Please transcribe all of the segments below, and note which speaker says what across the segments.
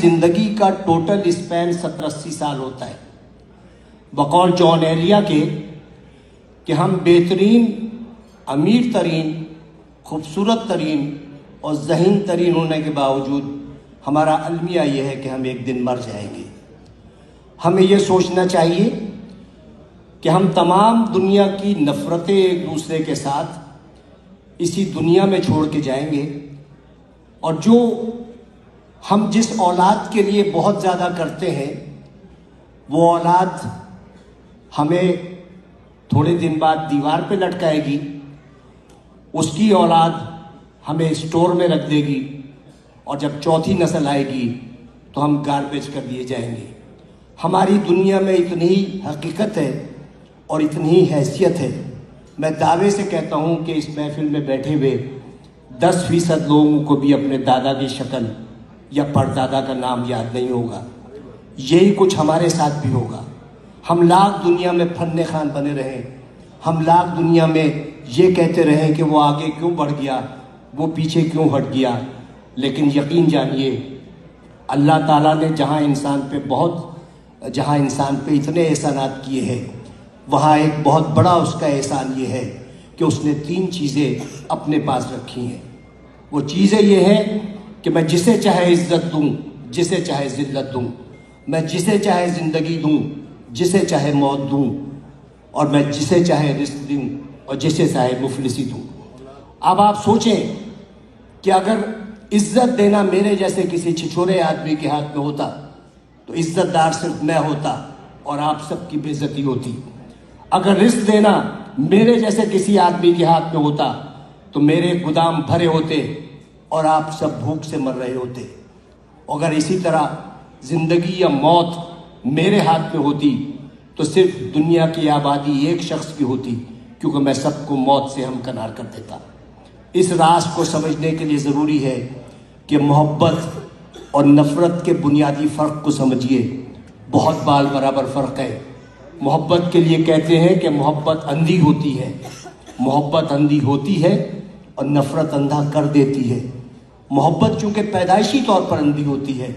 Speaker 1: زندگی کا total Spain 70-80 سال ہوتا ہے، بقول جان ایلیا کے کہ ہم بہترین، امیر ترین، خوبصورت ترین اور ذہین ترین ہونے کے باوجود ہمارا المیہ یہ ہے کہ ہم ایک دن مر جائیں گے۔ ہمیں یہ سوچنا چاہیے کہ ہم تمام دنیا کی نفرتیں ایک دوسرے کے ساتھ اسی دنیا میں چھوڑ کے جائیں گے، اور جو ہم جس اولاد کے لیے بہت زیادہ کرتے ہیں وہ اولاد ہمیں تھوڑے دن بعد دیوار پہ لٹکائے گی، اس کی اولاد ہمیں اسٹور میں رکھ دے گی، اور جب چوتھی نسل آئے گی تو ہم گاربیج کر دیے جائیں گے۔ ہماری دنیا میں اتنی ہی حقیقت ہے اور اتنی ہی حیثیت ہے، میں دعوے سے کہتا ہوں کہ اس محفل میں بیٹھے ہوئے 10% لوگوں کو بھی اپنے دادا کی شکل یا پردادا کا نام یاد نہیں ہوگا۔ یہی کچھ ہمارے ساتھ بھی ہوگا۔ ہم لاکھ دنیا میں فن خوان بنے رہیں، ہم لاکھ دنیا میں یہ کہتے رہیں کہ وہ آگے کیوں بڑھ گیا، وہ پیچھے کیوں ہٹ گیا، لیکن یقین جانیے اللہ تعالیٰ نے جہاں انسان پہ اتنے احسانات کیے ہیں، وہاں ایک بہت بڑا اس کا احسان یہ ہے کہ اس نے 3 چیزیں اپنے پاس رکھی ہیں۔ وہ چیزیں یہ ہیں کہ میں جسے چاہے عزت دوں، جسے چاہے ذلت دوں، میں جسے چاہے زندگی دوں، جسے چاہے موت دوں، اور میں جسے چاہے رزق دوں اور جسے چاہے مفلسی دوں۔ اب آپ سوچیں کہ اگر عزت دینا میرے جیسے کسی چھچورے آدمی کے ہاتھ میں ہوتا تو عزت دار صرف میں ہوتا اور آپ سب کی بے عزتی ہوتی۔ اگر رزق دینا میرے جیسے کسی آدمی کے ہاتھ میں ہوتا تو میرے گودام بھرے ہوتے اور آپ سب بھوک سے مر رہے ہوتے۔ اگر اسی طرح زندگی یا موت میرے ہاتھ میں ہوتی تو صرف دنیا کی آبادی ایک شخص کی ہوتی، کیونکہ میں سب کو موت سے ہمکنار کر دیتا۔ اس راز کو سمجھنے کے لیے ضروری ہے کہ محبت اور نفرت کے بنیادی فرق کو سمجھیے۔ بہت بال برابر فرق ہے۔ محبت کے لیے کہتے ہیں کہ محبت اندھی ہوتی ہے، محبت اندھی ہوتی ہے اور نفرت اندھا کر دیتی ہے۔ محبت چونکہ پیدائشی طور پر اندھی ہوتی ہے،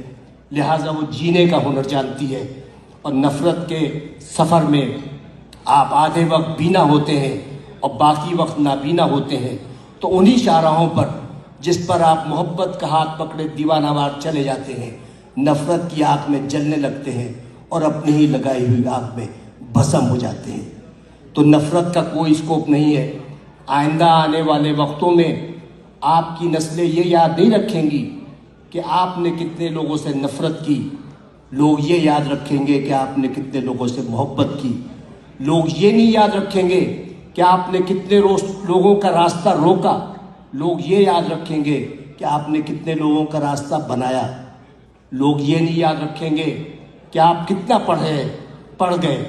Speaker 1: لہٰذا وہ جینے کا ہنر جانتی ہے، اور نفرت کے سفر میں آپ آدھے وقت بینا ہوتے ہیں اور باقی وقت نابینا ہوتے ہیں، تو انہی شاہراہوں پر جس پر آپ محبت کا ہاتھ پکڑے دیوانہ وار چلے جاتے ہیں، نفرت کی آگ میں جلنے لگتے ہیں اور اپنی ہی لگائی ہوئی آگ میں بھسم ہو جاتے ہیں۔ تو نفرت کا کوئی اسکوپ نہیں ہے۔ آئندہ آنے والے وقتوں میں آپ کی نسلیں یہ یاد نہیں رکھیں گی کہ آپ نے کتنے لوگوں سے نفرت کی، لوگ یہ یاد رکھیں گے کہ آپ نے کتنے لوگوں سے محبت کی۔ لوگ یہ نہیں یاد رکھیں گے کہ آپ نے کتنے لوگوں کا راستہ روکا، لوگ یہ یاد رکھیں گے کہ آپ نے کتنے لوگوں کا راستہ بنایا۔ لوگ یہ نہیں یاد رکھیں گے کہ آپ کتنا پڑھ گئے،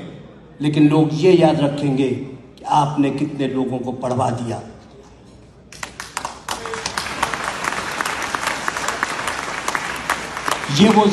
Speaker 1: لیکن لوگ یہ یاد رکھیں گے کہ آپ نے کتنے لوگوں کو پڑھوا دیا۔ یہ وہ